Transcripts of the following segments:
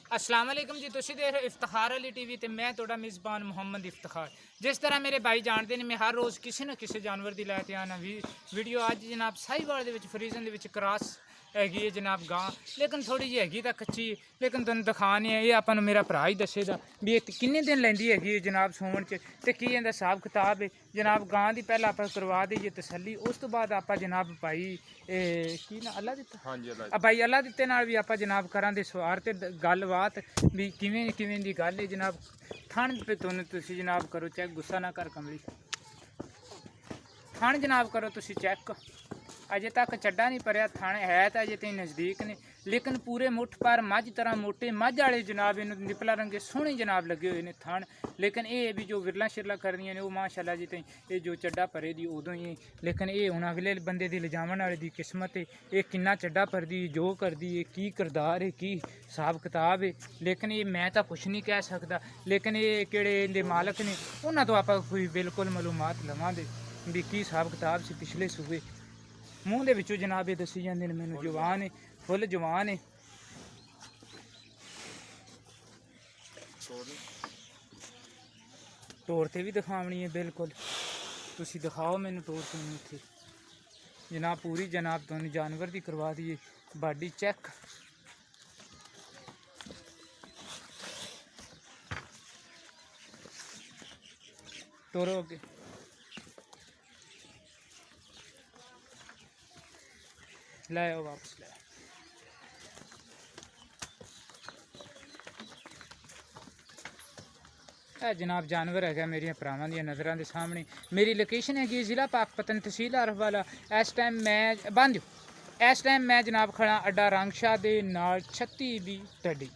अस्सलाम वालेकुम जी, तुसी देख रहे हो इफ्तिखार अली टीवी ते मैं तुहाडा मेज़बान मुहम्मद इफ्तिखार। जिस तरह मेरे भाई जानते हैं, मैं हर रोज़ किसी न किसी जानवर की लैके आना वीडियो। अज जनाब साहिवाल दे विच फ्रीजन दे विच क्रॉस हैगी है जनाब गां, लेकिन थोड़ी जी हैगी तां कच्ची, लेकिन तुहानूं दिखाने ये आपां नूं मेरा भरा ही दस्सेगा भी ये किन्ने दिन लैंदी हैगी है जनाब सूण च ते की इहदा हिसाब किताब है जनाब। गां दी पहला आपां करवा देइए तसल्ली, उस तो बाद आपां जनाब भाई की ना अल्लाह दित्ता, हाँ जी भाई अल्लाह दित्ते नाल भी आपां जनाब करांदे सवार ते गलबात भी किवें किवें दी गल है जनाब। थण पे तुसीं जनाब करो चैक, गुस्सा ना कर कमली, थण जनाब करो तुसीं चैक। अजे तक चड्डा नहीं भरिया, थण है तो अजे तीन नज़दीक ने, लेकिन पूरे मुठ पर मझ तरह मोटे मझ वाले जनाब इन निपला रंगे सोहने जनाब लगे हुए ने थण। लेकिन ये भी जो विरला शिरला करदियां ने वो माशाअल्लाह जी तीन ये जो चड्डा भरे दी उदों ही, लेकिन ये हुण अगले बंदे दी लिजावन वाले दी किस्मत है। ये किन्ना चड्डा भरदी जो करदी है, की किरदार है, की हिसाब किताब है, लेकिन ये मैं तो कुछ नहीं कह सकता। लेकिन ये किहड़े इहदे मालक ने उन्हां तो आपां कोई बिल्कुल मालूमात लवांगे भी की हिसाब किताब से पिछले सूबे। मूँह दे विचों जनाब ये दसी जांदे ने मैनूं जवान है, फुल जवान है। तौर ते भी दिखावनी है बिल्कुल, तुसीं दिखाओ मैनूं तौर ते इत्थे जनाब पूरी जनाब तुहानूं जानवर दी करवा दी बाडी चैक। तोरो अगे ले आओ वापस ले। जनाब जानवर है मेरिया भरावां दी नज़रां दे सामने। मेरी लोकेशन हैगी ज़िला पाकपतन तहसील अरफवाला। इस टाइम मैं बंद इस टाइम मैं जनाब खड़ा अड्डा रंगशाह दे नाल 36 बी टड्डी।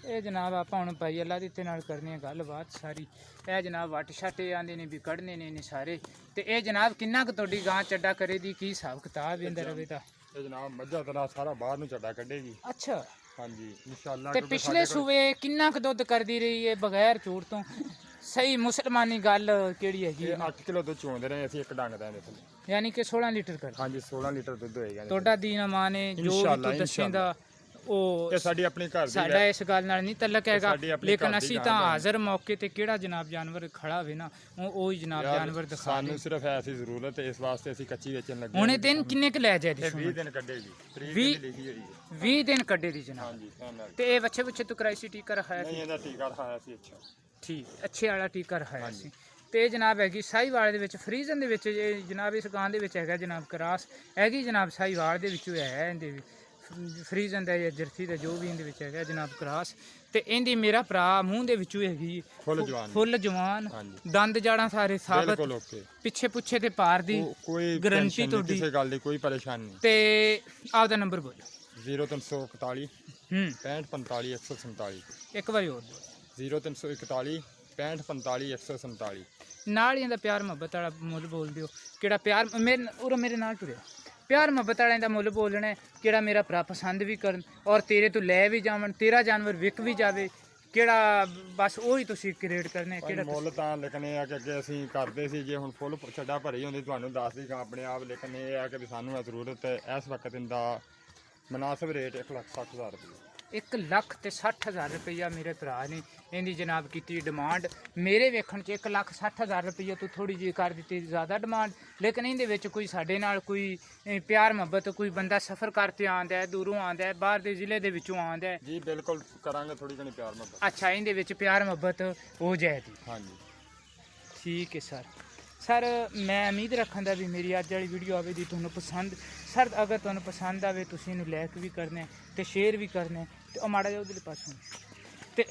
ये जनाब आप हुण भाई अल्लाह दी नाल करनी गल बात सारी। यह जनाब वट शट आंदे ने भी कढ़ने ने सारे। तो यह जनाब किन्ना क तुहाडी गां चड्डा करे दी की हिसाब किताब इंदा रवे ता जनाब मज्झा तना सारा बाहर नूं चड्डा कड्ढेगी। अच्छा हाँ जी इंशाअल्लाह। ते पिछले सूबे किन्ना क दुध करदी रही है बगैर झूठ तो? सही मुसलमानी गल केड़ी हैगी? 8 किलो दुध चोंदे रहे असीं एक डंग दा इहदे थल्ले, यानी कि 16 लीटर कर। हाँ जी 16 लीटर दुध होएगा ਤੁਹਾਡਾ ਦੀਨ ਅਮਾਨ ਹੈ ਜੋ ਵੀ ਤੂੰ ਦੱਸੇਂਦਾ ਉਹ ਇਹ ਸਾਡੀ ਆਪਣੀ ਘਰ ਦੀ ਸਾਡਾ ਇਸ ਗੱਲ ਨਾਲ ਨਹੀਂ ਤਲਕ ਹੈਗਾ। ਲੇਕਿਨ ਅਸੀਂ ਤਾਂ ਹਾਜ਼ਰ ਮੌਕੇ ਤੇ ਕਿਹੜਾ ਜਨਾਬ ਜਾਨਵਰ ਖੜਾ ਹੋਵੇ ਨਾ ਉਹ ਹੀ ਜਨਾਬ ਜਾਨਵਰ ਦਿਖਾ ਦੇ। ਸਾਨੂੰ ਸਿਰਫ ਐਸੀ ਜ਼ਰੂਰਤ ਹੈ, ਇਸ ਵਾਸਤੇ ਅਸੀਂ ਕੱਚੀ ਵੇਚਣ ਲੱਗੇ। ਹੁਣੇ ਦਿਨ ਕਿੰਨੇ ਕ ਲੈ ਜਾਏ ਦੀ? 20 ਦਿਨ ਕੱਢੇਗੀ, ਤਰੀਕ ਦੀ ਲਿਖੀ ਹੋਈ ਹੈ 20 ਦਿਨ ਕੱਢੇ ਦੀ ਜਨਾਬ। ਹਾਂਜੀ ਤੇ ਇਹ ਬੱਚੇ ਬੱਚੇ ਤੂੰ ਕਰਾਈ ਸੀ ਟੀਕਾ ਰਖਾਇਆ ਸੀ? ਨਹੀਂ ਇਹਦਾ ਟੀਕਾ ਰਖਾਇਆ ਸੀ। ਅੱਛਾ ਠੀਕ, ਅੱਛੇ ਵਾਲਾ ਟੀਕਾ ਰਖਾਇਆ ਸੀ। ਤੇ ਜਨਾਬ ਹੈਗੀ ਸਾਹੀਵਾਲ ਦੇ ਵਿੱਚ ਫਰੀਜ਼ਨ ਦੇ ਵਿੱਚ ਜਨਾਬ ਇਸ ਗਾਂ ਦੇ ਵਿੱਚ ਹੈਗਾ ਜਨਾਬ ਕਰਾਸ ਹੈਗੀ ਜਨਾਬ ਸਾਹੀਵਾਲ ਦੇ ਵਿੱਚੋਂ ਹੈ ਇਹਦੇ ਵੀ ਫਰੀਜ਼ਨ ਦਾ ਜਾਂ ਜਰਸੀ ਦਾ ਜੋ ਵੀ ਇਹਦੇ ਵਿੱਚ ਹੈਗਾ ਜਨਾਬ ਕਰਾਸ। ਤੇ ਇਹਦੀ ਮੇਰਾ ਭਰਾ ਮੂੰਹ ਦੇ ਵਿੱਚੋਂ ਹੈਗੀ ਫੁੱਲ ਜਵਾਨ, ਦੰਦ ਜਾੜਾਂ ਸਾਰੇ ਸਾਬਤ, ਪਿੱਛੇ ਪੁੱਛੇ ਤੇ ਪਾਰ ਦੀ ਕੋਈ ਗਰੰਟੀ ਤੁਹਾਡੀ, ਕਿਸੇ ਗੱਲ ਦੀ ਕੋਈ ਪਰੇਸ਼ਾਨੀ ਨਹੀਂ। ਤੇ ਆਪਦਾ ਨੰਬਰ ਬੋਲੋ। 0341 65 45 147। ਇੱਕ ਵਾਰੀ ਹੋਰ ਬੋਲੋ। 0341 65 45 147। ਨਾਲ ਹੀ ਇਹਦਾ ਪਿਆਰ ਮੁਹੱਬਤ ਵਾਲਾ ਮੁੱਲ ਬੋਲ ਦਿਓ। ਕਿਹੜਾ ਪਿਆਰ ਮੇਰੇ ਨਾਲ ਟੁਰਿਆ ਪਿਆਰ ਮੁਹੱਬਤ ਵਾਲਿਆਂ ਦਾ ਮੁੱਲ ਬੋਲਣਾ ਕਿਹੜਾ ਮੇਰਾ ਭਰਾ ਪਸੰਦ ਵੀ ਕਰਨ ਔਰ ਤੇਰੇ ਤੋਂ ਲੈ ਵੀ ਜਾਵਣ, ਤੇਰਾ ਜਾਨਵਰ ਵਿਕ ਵੀ ਜਾਵੇ, ਕਿਹੜਾ ਬਸ ਉਹੀ ਤੁਸੀਂ ਕ੍ਰੀਏਟ ਕਰਨੇ ਕਿਹੜਾ ਮੁੱਲ ਤਾਂ ਲਿਖਣੇ ਆ ਕਿ ਅੱਗੇ ਅਸੀਂ ਕਰਦੇ ਸੀ। ਜੇ ਹੁਣ ਫੁੱਲ ਛੱਡਾ ਭਰੀ ਹੁੰਦੀ ਤੁਹਾਨੂੰ ਦੱਸ ਦੀ ਆਪਣੇ ਆਪ, ਲੇਕਿਨ ਇਹ ਆ ਕਿ ਸਾਨੂੰ ਜ਼ਰੂਰਤ ਹੈ ਇਸ ਵਕਤ ਇਹਦਾ ਮੁਨਾਸਬ ਰੇਟ 1,60,000 ਰੁਪਏ। 1,60,000 रुपया मेरे भरा ने इहदी जनाब की डिमांड। मेरे वेखण च 1,60,000 रुपया तू थोड़ी जी कर दी ज़्यादा डिमांड, लेकिन इहदे कोई साडे नाल कोई प्यार मुहब्बत, कोई बंदा सफ़र करते आंदा है, दूरों आंदा है, बाहर दे जिले दे विचों आंदा है जी बिल्कुल करांगे थोड़ी घनी प्यार मुहब्बत। अच्छा इहदे प्यार मुहब्बत हो जाएगी? हाँ जी ठीक है सर मैं उम्मीद रखा भी मेरी अज वाली वीडियो आवे दी तुहानूं पसंद। सर अगर तुहानूं पसंद आवे तुसीं इहनूं लाइक भी करना ते शेयर भी करना ते माड़ा जिहा उधरले पासों ते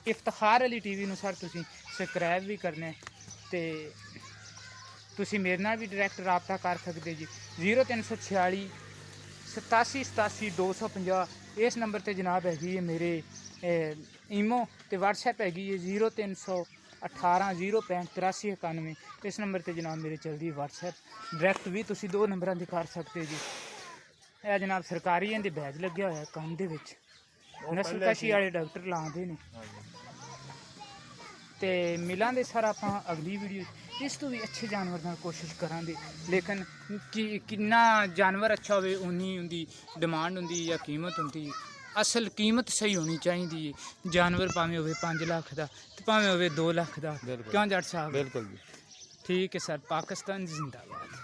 इफ्तिखार अली टीवी नूं सर तुसीं सबसक्राइब भी करना ते तुसीं मेरे नाल भी डायरैक्ट राबता कर सकदे जी। 0346 87 87 250 इस नंबर ते जनाब हैगी है मेरे ईमो ते व्हाट्सएप हैगी है 0318 065 83 91। इस नंबर ते जनाब मेरे चलदी व्हाट्सएप डायरैक्ट भी तुसी दो नंबरां दी कर सकते जी। यह जनाब सरकारी इहदे बैज लग्या होया काम दे विच, नस्ल कशी वाले डॉक्टर लांदे ने। ते मिलांगे सर आपां अगली वीडियो। ਇਸ ਤੋਂ ਵੀ ਅੱਛੇ ਜਾਨਵਰ ਨਾਲ ਕੋਸ਼ਿਸ਼ ਕਰਾਂਗੇ। ਲੇਕਿਨ ਕਿੰਨਾ ਜਾਨਵਰ ਅੱਛਾ ਹੋਵੇ ਉਨੀ ਉਹਦੀ ਡਿਮਾਂਡ ਹੁੰਦੀ ਜਾਂ ਕੀਮਤ ਹੁੰਦੀ। ਅਸਲ ਕੀਮਤ ਸਹੀ ਹੋਣੀ ਚਾਹੀਦੀ ਹੈ। ਜਾਨਵਰ ਭਾਵੇਂ ਹੋਵੇ 5 ਲੱਖ ਦਾ ਤੇ ਭਾਵੇਂ ਹੋਵੇ 2 ਲੱਖ ਦਾ। ਬਿਲਕੁਲ ਕਿਉਂ ਜੱਟ ਸਾਹਿਬ? ਬਿਲਕੁਲ ਜੀ। ਠੀਕ ਹੈ ਸਰ। ਪਾਕਿਸਤਾਨ ਜ਼ਿੰਦਾਬਾਦ।